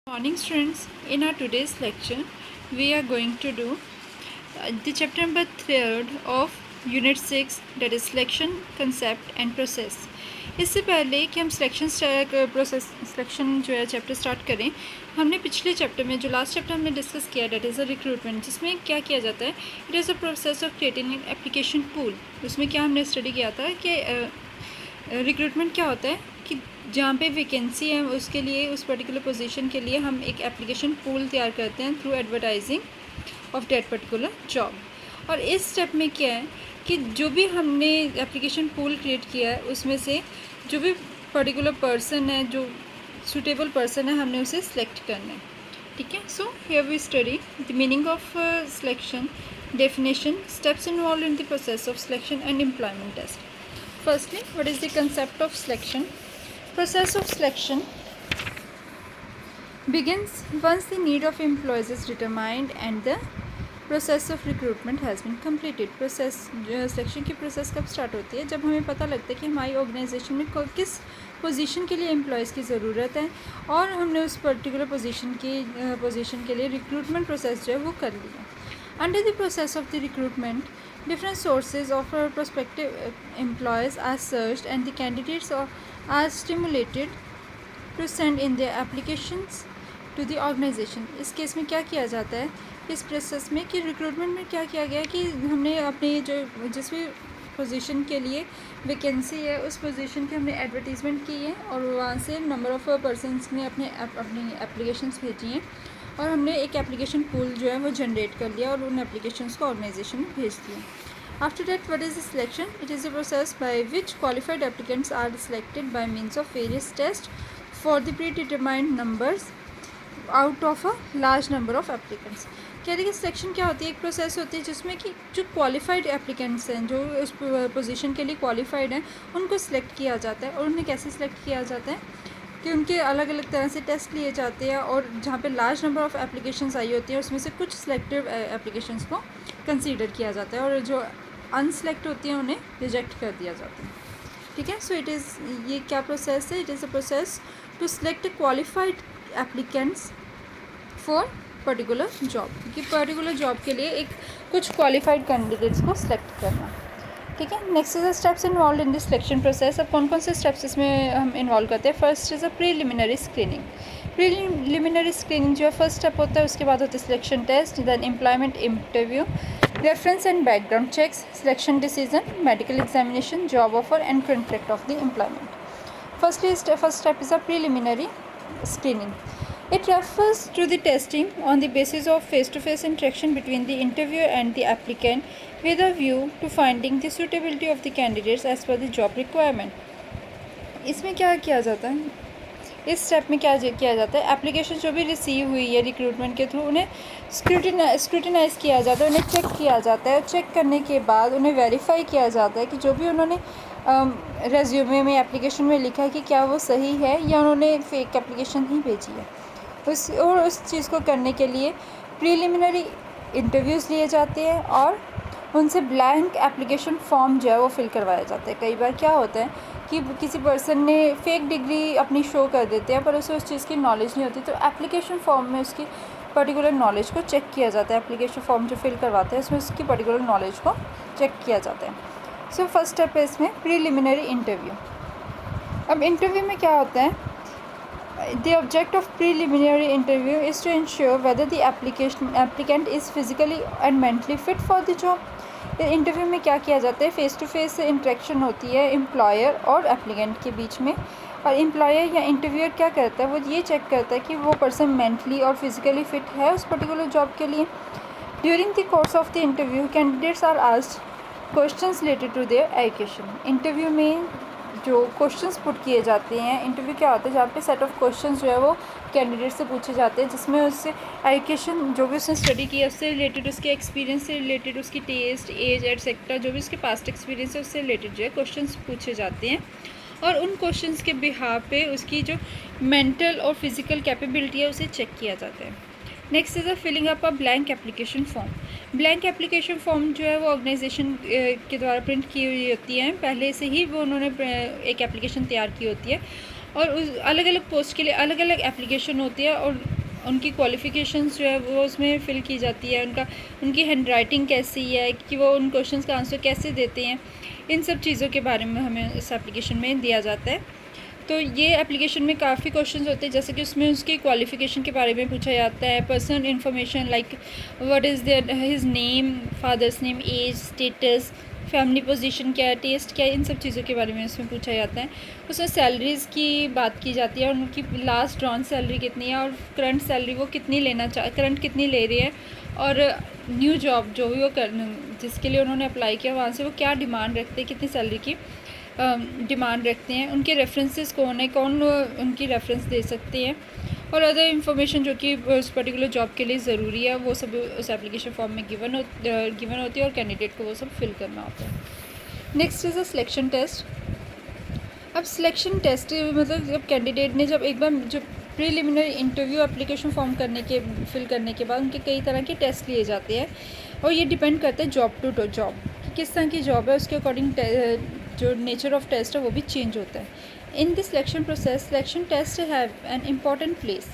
Morning students, in our today's lecture we are going to do the chapter number 3 of unit 6, that is selection concept and process. इससे पहले कि हम selection जो है chapter start करें, हमने पिछले चैप्टर में जो लास्ट चैप्टर हमने डिस्कस किया डेट इज़ अ रिक्रूटमेंट, जिसमें क्या किया जाता है, it is a process of creating an application pool. उसमें क्या हमने स्टडी किया था कि रिक्रूटमेंट क्या होता है कि जहाँ पे वैकेंसी है उसके लिए, उस पर्टिकुलर पोजीशन के लिए हम एक एप्लीकेशन पूल तैयार करते हैं through advertising of that particular job. और इस स्टेप में क्या है कि जो भी हमने एप्लीकेशन पूल क्रिएट किया है उसमें से जो भी पर्टिकुलर पर्सन है, जो सूटेबल पर्सन है, हमने उसे सिलेक्ट करना है. ठीक है. So here we study the meaning of selection, definition, steps involve in the process of selection and employment test. Firstly, what is the concept of selection? Process of selection begins once the need of employees is determined and the process of recruitment has been completed. Process selection की process कब start होती है? जब हमें पता लगता है कि हमारी organization में किस पोजीशन के लिए एम्प्लॉयज़ की ज़रूरत है और हमने उस पर्टिकुलर पोजीशन के लिए रिक्रूटमेंट प्रोसेस जो है वो कर लिया. Under the process of the recruitment, different sources of prospective employees are searched and the candidates are stimulated to send in their applications to the organization. इस केस में क्या किया जाता है इस प्रोसेस में कि रिक्रूटमेंट में क्या किया गया कि हमने अपने जो जिस भी पोजीशन के लिए वैकेंसी है उस पोजीशन की हमने एडवर्टीज़मेंट की है और वहाँ से नंबर ऑफ़ पर्सनस ने अपनी एप्लीकेशंस भेजी हैं और हमने एक एप्लीकेशन पूल जो है वो जनरेट कर लिया और उन एप्लीकेशंस को ऑर्गेनाइजेशन में भेज दिया. After that what is the selection? It is a process by which qualified applicants are selected by means of various test for the predetermined numbers out of a large number of applicants. कह रही कि selection क्या होती है? एक process होती है जिसमें कि जो क्वालिफाइड एप्लीकेंट्स हैं, जो उस पोजीशन के लिए क्वालिफाइड हैं, उनको सिलेक्ट किया जाता है. और उन्हें कैसे सिलेक्ट किया जाता है कि उनके अलग अलग तरह से टेस्ट लिए जाते हैं और जहाँ पे लार्ज नंबर ऑफ़ एप्लीकेशंस आई होती हैं उसमें से कुछ सिलेक्टिव एप्लीकेशंस को कंसीडर किया जाता है और जो अनसेलेक्ट होती हैं उन्हें रिजेक्ट कर दिया जाता है. ठीक है. सो इट इज़, ये क्या प्रोसेस है? It is a process to select qualified applicants for particular job. कि पर्टिकुलर जॉब के लिए एक कुछ क्वालिफाइड कैंडिडेट्स को सिलेक्ट करना. ठीक है. Next is the steps involve in this selection process. अब कौन कौन से स्टेप्स इसमें हम इन्वॉल्व करते हैं? First is a preliminary screening. Preliminary screening जो है फर्स्ट स्टेप होता है. उसके बाद होता है selection test, then employment interview, reference and background checks, selection decision, medical examination, job offer and contract of the employment. First step is a preliminary screening. It refers to the testing on the basis of face-to-face interaction between the interviewer and the applicant with a view to finding the suitability of the candidates as per the job requirement. इसमें क्या किया जाता है? इस step में क्या किया जाता है? एप्लीकेशन जो भी रिसीव हुई है रिक्रूटमेंट के थ्रू उन्हें स्क्रूटिनाइज़ किया जाता है, उन्हें चेक किया जाता है. चेक करने के बाद उन्हें वेरीफाई किया जाता है कि जो भी उन्होंने रेज्यूमे में एप्लीकेशन में लिखा है कि क्या वो सही है या उन्होंने फेक एप्लीकेशन ही भेजी है. उस चीज़ को करने के लिए प्रीलिमिनरी इंटरव्यूज़ लिए जाते हैं और उनसे ब्लैंक एप्लीकेशन फॉर्म जो है वो फिल करवाया जाता है. कई बार क्या होता है कि किसी पर्सन ने फेक डिग्री अपनी शो कर देते हैं पर उसे उस चीज़ की नॉलेज नहीं होती, तो एप्लीकेशन फॉर्म में उसकी पर्टिकुलर नॉलेज को चेक किया जाता है. एप्लीकेशन फॉर्म जो फिल करवाते हैं उसमें उसकी पर्टिकुलर नॉलेज को चेक किया जाता है. सो फर्स्ट स्टेप है इसमें प्रीलिमिनरी इंटरव्यू. अब इंटरव्यू में क्या होता है? The object of preliminary interview is to ensure whether the applicant is physically and mentally fit for the job. Interview में क्या किया जाता है? फेस टू फेस इंटरेक्शन होती है एम्प्लॉयर और एप्लीकेंट के बीच में. और एम्प्लॉयर या इंटरव्यूअर क्या करता है? वो ये चेक करता है कि वो पर्सन मेंटली और फिजिकली फिट है उस पर्टिकुलर जॉब के लिए. During the course of the interview candidates are asked questions related to their education. Interview में जो क्वेश्चंस पुट किए जाते हैं, इंटरव्यू क्या होता है जहाँ पे सेट ऑफ क्वेश्चंस जो है वो कैंडिडेट से पूछे जाते हैं जिसमें उससे एजुकेशन जो भी उसने स्टडी किया उससे रिलेटेड, उसके एक्सपीरियंस से रिलेटेड, उसकी टेस्ट, एज एटसेट्रा जो भी उसके पास्ट एक्सपीरियंस है उससे रिलेटेड जो है क्वेश्चंस पूछे जाते हैं. और उन क्वेश्चंस के बिहाफ पे उसकी जो मेंटल और फिज़िकल कैपेबिलिटी है उसे चेक किया जाता है. Next is a filling up a blank application form. Blank application form जो है वो ऑर्गेनाइजेशन के द्वारा प्रिंट की हुई होती हैं. पहले से ही वो उन्होंने एक एप्लीकेशन तैयार की होती है और उस अलग अलग पोस्ट के लिए अलग अलग एप्लीकेशन होती है और उनकी क्वालिफ़िकेशंस जो है वो उसमें फ़िल की जाती है, उनकी हैंड राइटिंग कैसी है, कि वो उन क्वेश्चंस का आंसर कैसे देते हैं, इन सब चीज़ों के बारे में हमें इस एप्लीकेशन में दिया जाता है। तो ये एप्लीकेशन में काफ़ी क्वेश्चंस होते हैं, जैसे कि उसमें उसकी क्वालिफ़िकेशन के बारे में पूछा जाता है, personal information like what is their his name, father's name, age, status, family position क्या है, टेस्ट क्या है, इन सब चीज़ों के बारे में उसमें पूछा जाता है। उसमें सैलरीज़ की बात की जाती है और उनकी लास्ट ड्रॉन सैलरी कितनी है और करंट सैलरी वो कितनी करंट कितनी ले रही है, और न्यू जॉब जो भी वो जिसके लिए उन्होंने अप्लाई किया वहाँ से वो क्या डिमांड रखते हैं, कितनी सैलरी की डिमांड रखते हैं, उनके रेफरेंसेस कौन है, कौन उनकी रेफरेंस दे सकते हैं, और अदर इन्फॉर्मेशन जो कि उस पर्टिकुलर जॉब के लिए ज़रूरी है, वो सब उस एप्लीकेशन फॉर्म में गिवन होती है और कैंडिडेट को वो सब फिल करना होता है। Next is a selection test. अब सिलेक्शन टेस्ट मतलब जब कैंडिडेट ने जब एक बार जो preliminary interview application form fill करने के बाद उनके कई तरह के टेस्ट लिए जाते हैं, और ये डिपेंड करता है जॉब टू जॉब, किस तरह की जॉब है उसके अकॉर्डिंग जो नेचर ऑफ टेस्ट है वो भी चेंज होता है। In this selection process, selection test have an important place.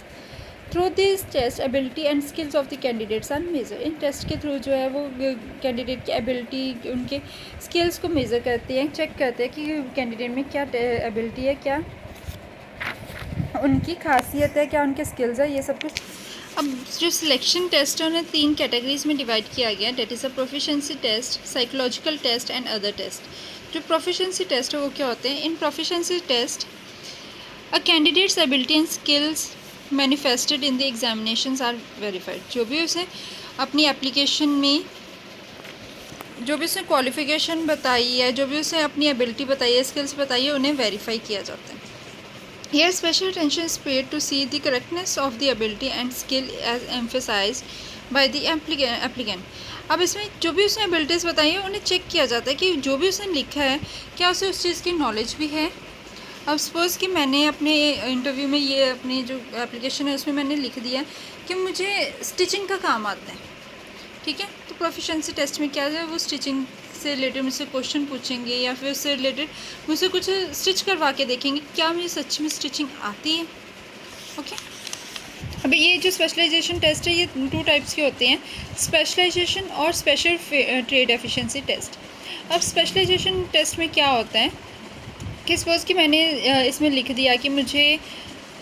Through this test ability and skills of the candidates are major. इन टेस्ट के थ्रू जो है वो कैंडिडेट की एबिलिटी, उनके स्किल्स को मेज़र करते हैं, चेक करते हैं कि कैंडिडेट में क्या एबिलिटी है, क्या उनकी खासियत है, क्या उनके स्किल्स है, ये सब कुछ। अब जो सिलेक्शन टेस्ट है उन्हें 3 कैटेगरीज में डिवाइड किया गया, that is a proficiency test, psychological test and other test. जो प्रोफिशिएंसी टेस्ट है वो क्या होते हैं? In proficiency test a candidate's ability and skills manifested in the examinations are verified. जो भी उसे अपनी एप्लीकेशन में जो भी उसने क्वालिफ़िकेशन बताई है, जो भी उसे अपनी एबिलिटी बताई है, स्किल्स बताई है, उन्हें वेरीफाई किया जाता है। Here special attention is paid to see the correctness of the ability and skill as emphasized by the applicant. अब इसमें जो भी उसने एबिलिटीज़ बताई है उन्हें चेक किया जाता है कि जो भी उसने लिखा है क्या उसे उस चीज़ की नॉलेज भी है। अब सपोज़ कि मैंने अपने इंटरव्यू में ये अपनी जो एप्लीकेशन है उसमें मैंने लिख दिया कि मुझे स्टिचिंग का काम आता है, ठीक है। तो प्रोफिशिएंसी टेस्ट में क्या है, वो स्टिचिंग से रिलेटेड मुझसे क्वेश्चन पूछेंगे या फिर उससे रिलेटेड मुझसे कुछ स्टिच करवा के देखेंगे क्या मुझे सच में स्टिचिंग आती है। ओके, अभी ये जो स्पेशलाइजेशन टेस्ट है ये 2 टाइप्स के होते हैं, स्पेशलाइजेशन और स्पेशल ट्रेड एफिशिएंसी टेस्ट। अब स्पेशलाइजेशन टेस्ट में क्या होता है कि सपोज़ कि मैंने इसमें लिख दिया कि मुझे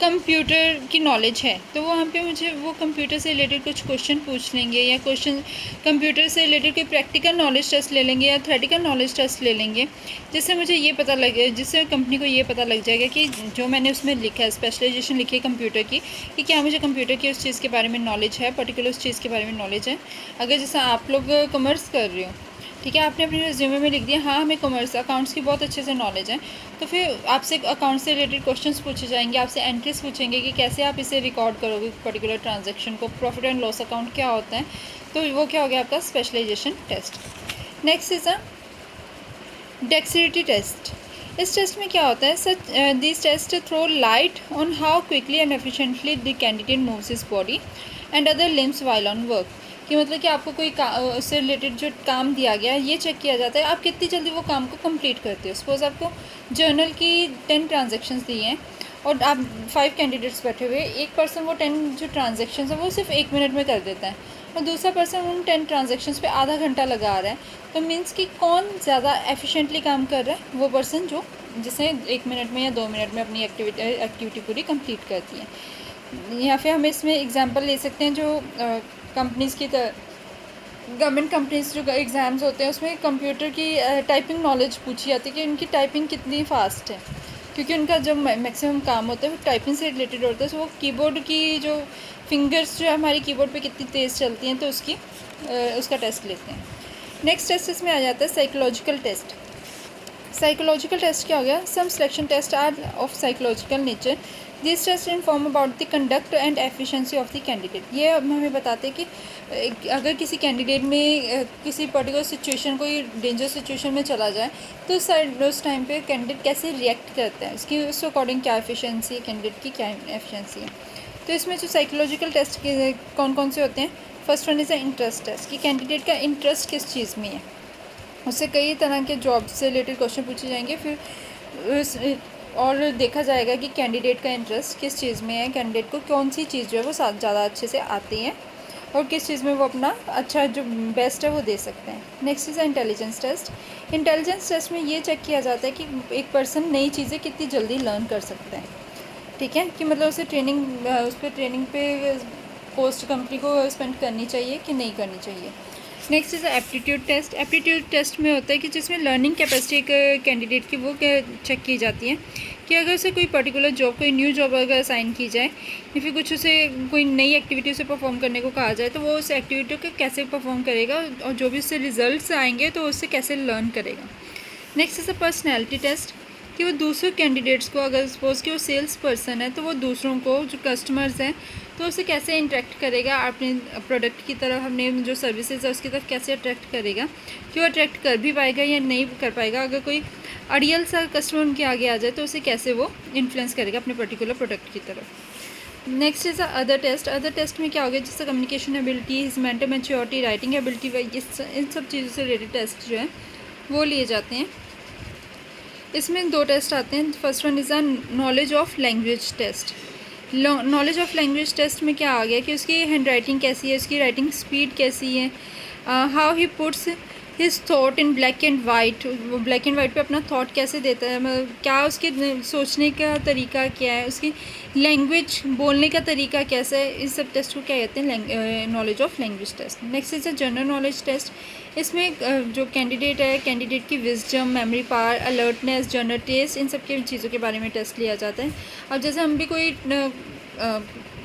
कंप्यूटर की नॉलेज है, तो वहाँ पे मुझे वो कंप्यूटर से रिलेटेड कुछ क्वेश्चन पूछ लेंगे या कंप्यूटर से रिलेटेड कोई प्रैक्टिकल नॉलेज टेस्ट ले लेंगे या थ्योरेटिकल नॉलेज टेस्ट ले लेंगे, जिससे मुझे ये पता लगे, जिससे कंपनी को ये पता लग जाएगा कि जो मैंने उसमें लिखा है, स्पेशलाइजेशन लिखी है कंप्यूटर की, कि क्या मुझे कंप्यूटर की उस चीज़ के बारे में नॉलेज है, पर्टिकुलर उस चीज़ के बारे में नॉलेज है। अगर जैसा आप लोग कॉमर्स कर रहे हो, ठीक है, आपने अपने रिज्यूमे में लिख दिया हाँ हमें कॉमर्स अकाउंट्स की बहुत अच्छे से नॉलेज है, तो फिर आपसे अकाउंट से रिलेटेड क्वेश्चंस पूछे जाएंगे, आपसे एंट्रीज पूछेंगे कि कैसे आप इसे रिकॉर्ड करोगे पर्टिकुलर ट्रांजैक्शन को, प्रॉफिट एंड लॉस अकाउंट क्या होता है, तो वो क्या हो गया आपका specialisation test. Next is a dexterity test. इस टेस्ट में क्या होता है, such this test throw light on how quickly and efficiently the candidate moves his body and other limbs while on work. कि मतलब कि आपको कोई उससे रिलेटेड जो काम दिया गया है ये चेक किया जाता है आप कितनी जल्दी वो काम को कंप्लीट करते हो। सपोज़ आपको जर्नल की 10 ट्रांजेक्शन्स दी हैं और आप 5 कैंडिडेट्स बैठे हुए, एक पर्सन वो 10 जो ट्रांजेक्शन्स है वो सिर्फ 1 मिनट में कर देता है और दूसरा पर्सन उन 10 ट्रांजेक्शन्स पे आधा घंटा लगा रहा है, तो मीन्स कि कौन ज़्यादा एफिशिएंटली काम कर रहा है, वो पर्सन जो जिसने 1 मिनट में या 2 मिनट में अपनी एक्टिविटी पूरी कंप्लीट करती है। या फिर हम इसमें एग्जांपल ले सकते हैं जो कंपनीज़ की गवर्नमेंट कंपनीज़ जो एग्ज़ाम्स होते हैं उसमें कंप्यूटर की टाइपिंग नॉलेज पूछी जाती है कि उनकी टाइपिंग कितनी फ़ास्ट है, क्योंकि उनका जो मैक्सिमम काम होता है वो टाइपिंग से रिलेटेड होता है। सो वो कीबोर्ड की जो फिंगर्स जो है हमारी कीबोर्ड पे कितनी तेज़ चलती हैं, तो उसका टेस्ट लेते हैं। नेक्स्ट टेस्ट इसमें आ जाता है साइकोलॉजिकल टेस्ट। साइकोलॉजिकल टेस्ट क्या हो गया, some selection test are of psychological nature, this test inform about the conduct and efficiency of the candidate. ये हमें बताते हैं कि अगर किसी कैंडिडेट में किसी पर्टिकुलर सिचुएशन, कोई डेंजर सिचुएशन में चला जाए तो उस टाइम पे कैंडिडेट कैसे रिएक्ट करता है, उसकी उस अकॉर्डिंग क्या एफिशिएंसी है, कैंडिडेट की क्या एफिशिएंसी है। तो इसमें जो साइकोलॉजिकल टेस्ट के कौन कौन से होते हैं, first one is the interest test, कि कैंडिडेट का इंटरेस्ट किस चीज़ में है। उससे कई तरह के जॉब से रिलेटेड क्वेश्चन पूछे जाएंगे, फिर और देखा जाएगा कि कैंडिडेट का इंटरेस्ट किस चीज़ में है, कैंडिडेट को कौन सी चीज़ जो है वो ज़्यादा अच्छे से आती है और किस चीज़ में वो अपना अच्छा जो बेस्ट है वो दे सकते हैं। Next is intelligence test. Intelligence test में ये चेक किया जाता है कि एक पर्सन नई चीज़ें कितनी जल्दी लर्न कर सकता है, ठीक है, कि मतलब उसे उस पर ट्रेनिंग पे पोस्ट कंपनी को स्पेंड करनी चाहिए कि नहीं करनी चाहिए। Next is aptitude test. Aptitude test में होता है कि जिसमें लर्निंग कैपेसिटी एक कैंडिडेट की वो चेक की जाती है कि अगर उसे कोई पर्टिकुलर जॉब, कोई न्यू जॉब अगर असाइन की जाए या फिर कुछ उसे कोई नई एक्टिविटी से परफॉर्म करने को कहा जाए तो वो उस एक्टिविटी को कैसे परफॉर्म करेगा और जो भी उससे रिजल्ट्स आएंगे तो उससे कैसे लर्न करेगा। Next is a personality test कि वो दूसरे कैंडिडेट्स को, अगर सपोज़ कि वो सेल्स पर्सन है तो वो दूसरों को, जो कस्टमर्स हैं, तो उसे कैसे इंटरेक्ट करेगा अपने प्रोडक्ट की तरफ, अपने जो सर्विसेज है उसकी तरफ कैसे अट्रैक्ट करेगा, कि वो अट्रैक्ट कर भी पाएगा या नहीं कर पाएगा। अगर कोई अड़ियल सा कस्टमर उनके आगे आ जाए तो उसे कैसे वो इन्फ्लुएंस करेगा अपने पर्टिकुलर प्रोडक्ट की तरफ। Next is other test. Other test में क्या होगा, जिससे communication ability, mental maturity, writing ability, इन सब चीज़ों से रिलेटेड टेस्ट जो है वो लिए जाते हैं। इसमें 2 टेस्ट आते हैं। First one is a knowledge of language test. Knowledge of language test में क्या आ गया कि उसकी हैंड राइटिंग कैसी है, उसकी राइटिंग स्पीड कैसी है, how he puts his thought in black and white, वो ब्लैक एंड वाइट पे अपना थॉट कैसे देता है, मतलब क्या उसके सोचने का तरीका क्या है, उसकी लैंग्वेज बोलने का तरीका कैसा है। इस सब टेस्ट को क्या कहते हैं, knowledge of language test. Next is a general knowledge test. इसमें जो कैंडिडेट है, कैंडिडेट की wisdom, memory power, alertness, general test, इन सब की चीज़ों के बारे में टेस्ट लिया जाता है। अब जैसे हम भी कोई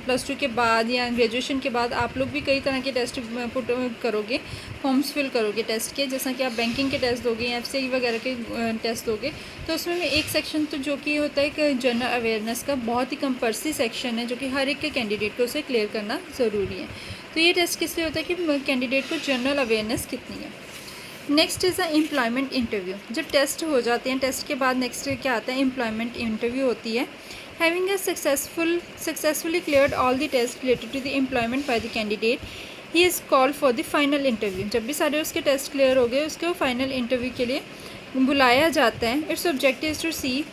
+2 के बाद या ग्रेजुएशन के बाद आप लोग भी कई तरह के टेस्ट पुट करोगे, फॉर्म्स फिल करोगे टेस्ट के, जैसा कि आप बैंकिंग के टेस्ट दोगे या FCI वगैरह के टेस्ट दोगे, तो उसमें एक सेक्शन तो जो कि होता है एक जनरल अवेयरनेस का बहुत ही कंपल्सरी सेक्शन है, जो कि हर एक के कैंडिडेट को उसे क्लियर करना ज़रूरी है। तो ये टेस्ट किस लिए होता है कि कैंडिडेट को जनरल अवेयरनेस कितनी है। Next is a employment interview. जब टेस्ट हो जाते हैं, टेस्ट के बाद नेक्स्ट क्या आता है, एम्प्लॉयमेंट इंटरव्यू होती है। Having a successfully cleared all the tests related to the employment by the candidate, he is called for the final interview. जब भी सारे उसके टेस्ट क्लियर हो गए, उसको फाइनल इंटरव्यू के लिए बुलाया जाता है। Its objective is to see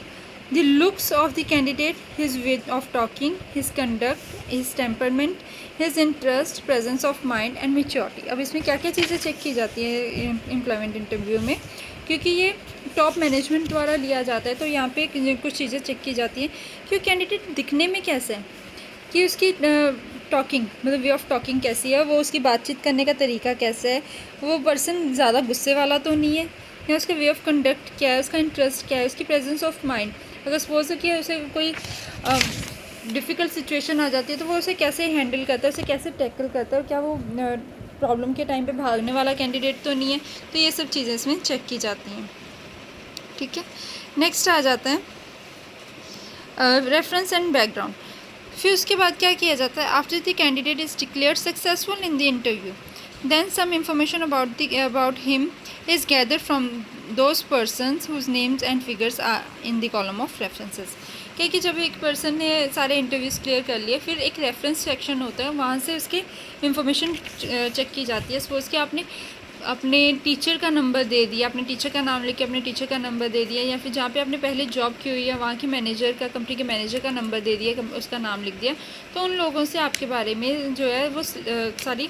the looks of the candidate, his way of talking, his conduct, his temperament, his interest, presence of mind and maturity। अब इसमें क्या क्या चीज़ें चेक की जाती है एम्प्लॉयमेंट इंटरव्यू में, क्योंकि ये टॉप मैनेजमेंट द्वारा लिया जाता है, तो यहाँ पे कुछ चीज़ें चेक की जाती हैं कि वो कैंडिडेट दिखने में कैसा है, कि उसकी टॉकिंग, मतलब वे ऑफ टॉकिंग कैसी है, वो उसकी बातचीत करने का तरीका कैसा है, वो पर्सन ज़्यादा गुस्से वाला तो नहीं है, या उसका वे ऑफ कंडक्ट क्या है, उसका इंटरेस्ट क्या है, उसकी प्रेजेंस ऑफ माइंड, अगर सपोज कि उसे कोई डिफ़िकल्ट सिचुएशन आ जाती है तो वो उसे कैसे हैंडल करता है, उसे कैसे टैकल करता है, और क्या वो प्रॉब्लम के टाइम पे भागने वाला कैंडिडेट तो नहीं है। तो ये सब चीज़ें इसमें चेक की जाती हैं, ठीक है। नेक्स्ट आ जाता है रेफरेंस एंड बैकग्राउंड। फिर उसके बाद क्या किया जाता है, after the candidate is declared successful in the interview, then some information about him is gathered from those persons whose names and figures are in the column of references। क्योंकि जब एक पर्सन ने सारे इंटरव्यूज़ क्लियर कर लिए, फिर एक reference section होता है, वहाँ से उसकी इंफॉर्मेशन चेक की जाती है। सपोज़ कि आपने अपने टीचर का नंबर दे दिया, अपने टीचर का नाम लेके अपने टीचर का नंबर दे दिया, या फिर जहाँ पे आपने पहले जॉब की हुई है वहाँ के मैनेजर का, कंपनी के मैनेजर का नंबर दे दिया, उसका नाम लिख दिया, तो उन लोगों से आपके बारे में जो है वो सारी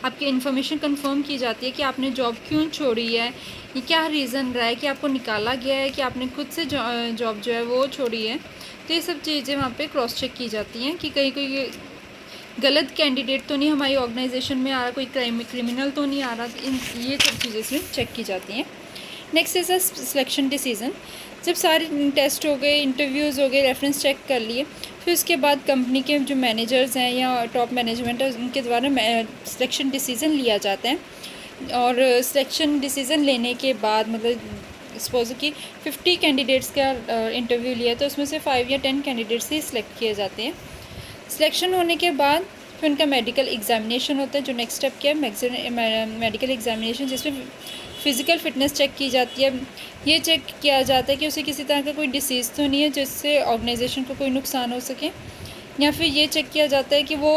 आपकी इन्फॉर्मेशन कंफर्म की जाती है कि आपने जॉब क्यों छोड़ी है, ये क्या रीज़न रहा है कि आपको निकाला गया है, कि आपने खुद से जॉब जो है वो छोड़ी है। तो ये सब चीज़ें वहाँ पे क्रॉस चेक की जाती हैं कि कहीं कोई गलत कैंडिडेट तो नहीं हमारी ऑर्गेनाइजेशन में आ रहा, कोई क्रिमिनल तो नहीं आ रहा, ये सब चीज़ें इसमें चेक की जाती हैं। Next is a selection decision. जब सारे टेस्ट हो गए, इंटरव्यूज़ हो गए, रेफरेंस चेक कर लिए, फिर उसके बाद कंपनी के जो मैनेजर्स हैं या टॉप मैनेजमेंट है उनके द्वारा सिलेक्शन डिसीज़न लिया जाता है। और सिलेक्शन डिसीज़न लेने के बाद, मतलब सपोज कि 50 कैंडिडेट्स का इंटरव्यू लिया, तो उसमें से 5 या 10 कैंडिडेट्स ही सिलेक्ट किए जाते हैं। सिलेक्शन होने के बाद फिर उनका मेडिकल एग्जामिनेशन होता है। जो नेक्स्ट स्टेप क्या है, मेडिकल एग्जामिनेशन, जिसमें फ़िज़िकल फ़िटनेस चेक की जाती है। ये चेक किया जाता है कि उसे किसी तरह का कोई डिसीज़ तो नहीं है जिससे ऑर्गेनाइजेशन को कोई नुकसान हो सके, या फिर ये चेक किया जाता है कि वो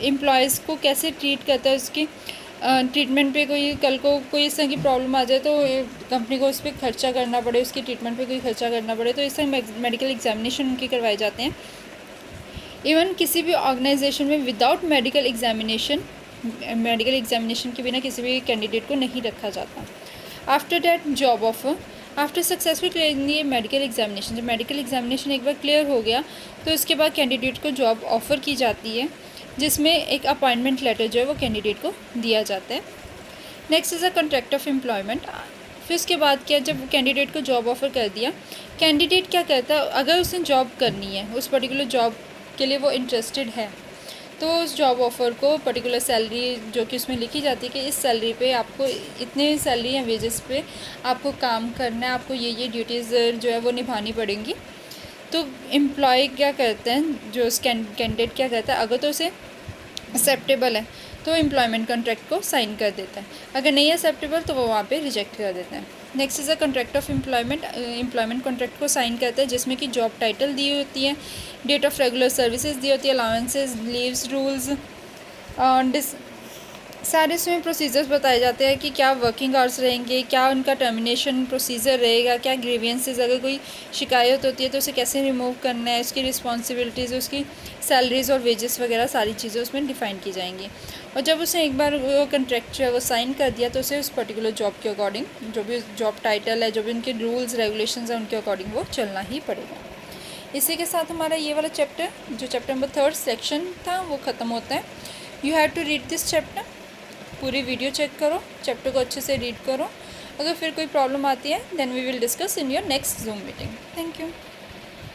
एम्प्लॉयज़ को कैसे ट्रीट करता है, उसकी ट्रीटमेंट पे कोई कल को कोई इस तरह की प्रॉब्लम आ जाए तो कंपनी को उस पर खर्चा करना पड़े, उसकी ट्रीटमेंट पे कोई खर्चा करना पड़े, तो इस तरह मेडिकल एग्जामिनेशन उनके करवाए जाते हैं। इवन किसी भी ऑर्गेनाइजेशन में विदाउट मेडिकल एग्जामिनेशन के बिना किसी भी कैंडिडेट को नहीं रखा जाता। After that job offer, after successful clearing ये मेडिकल एग्जामिनेशन, जब मेडिकल एग्जामिनेशन एक बार क्लियर हो गया तो उसके बाद कैंडिडेट को जॉब ऑफ़र की जाती है, जिसमें एक अपॉइंटमेंट लेटर जो है वो कैंडिडेट को दिया जाता है। Next is a contract of employment. फिर उसके बाद क्या, जब कैंडिडेट को जॉब ऑफ़र कर दिया, कैंडिडेट क्या करता है, अगर उसने जॉब करनी है, उस पर्टिकुलर जॉब के लिए वो इंटरेस्टेड है, तो उस जॉब ऑफ़र को पर्टिकुलर सैलरी जो कि उसमें लिखी जाती है कि इस सैलरी पे आपको इतने सैलरी या वेजेस पे आपको काम करना है, आपको ये ड्यूटीज़ जो है वो निभानी पड़ेंगी। तो एम्प्लॉय क्या करते हैं, जो कैंडिडेट क्या करता है, अगर तो उसे एक्सेप्टेबल है तो एम्प्लॉयमेंट कॉन्ट्रैक्ट को साइन कर देता है, अगर नहीं एक्सेप्टेबल तो वो वहाँ पे रिजेक्ट कर देता है। Next is a contract of employment contract को साइन करता है, जिसमें कि जॉब टाइटल दी होती है, डेट ऑफ रेगुलर सर्विसेज दी होती है, अलाउंसेस, लीव्स, रूल्स, सारे इसमें प्रोसीजर्स बताए जाते हैं कि क्या वर्किंग आवर्स रहेंगे, क्या उनका टर्मिनेशन प्रोसीजर रहेगा, क्या ग्रीवियंसेस, अगर कोई शिकायत होती है तो उसे कैसे रिमूव करना है, उसकी रिस्पॉन्सिबिलिटीज़, उसकी सैलरीज़ और वेजेस वगैरह सारी चीज़ें उसमें डिफ़ाइन की जाएंगी। और जब उसने एक बार वो कॉन्ट्रैक्ट जो है वो साइन कर दिया तो उसे उस पर्टिकुलर जॉब के अकॉर्डिंग, जो भी जॉब टाइटल है, जो भी उनके रूल्स रेगुलेशंस हैं, उनके अकॉर्डिंग वो चलना ही पड़ेगा। इसी के साथ हमारा ये वाला चैप्टर, जो चैप्टर नंबर 3 सेक्शन था, वो ख़त्म होता है। You have to read this chapter, पूरी वीडियो चेक करो, चैप्टर को अच्छे से रीड करो। अगर फिर कोई प्रॉब्लम आती है then we will discuss in your next Zoom meeting. Thank you.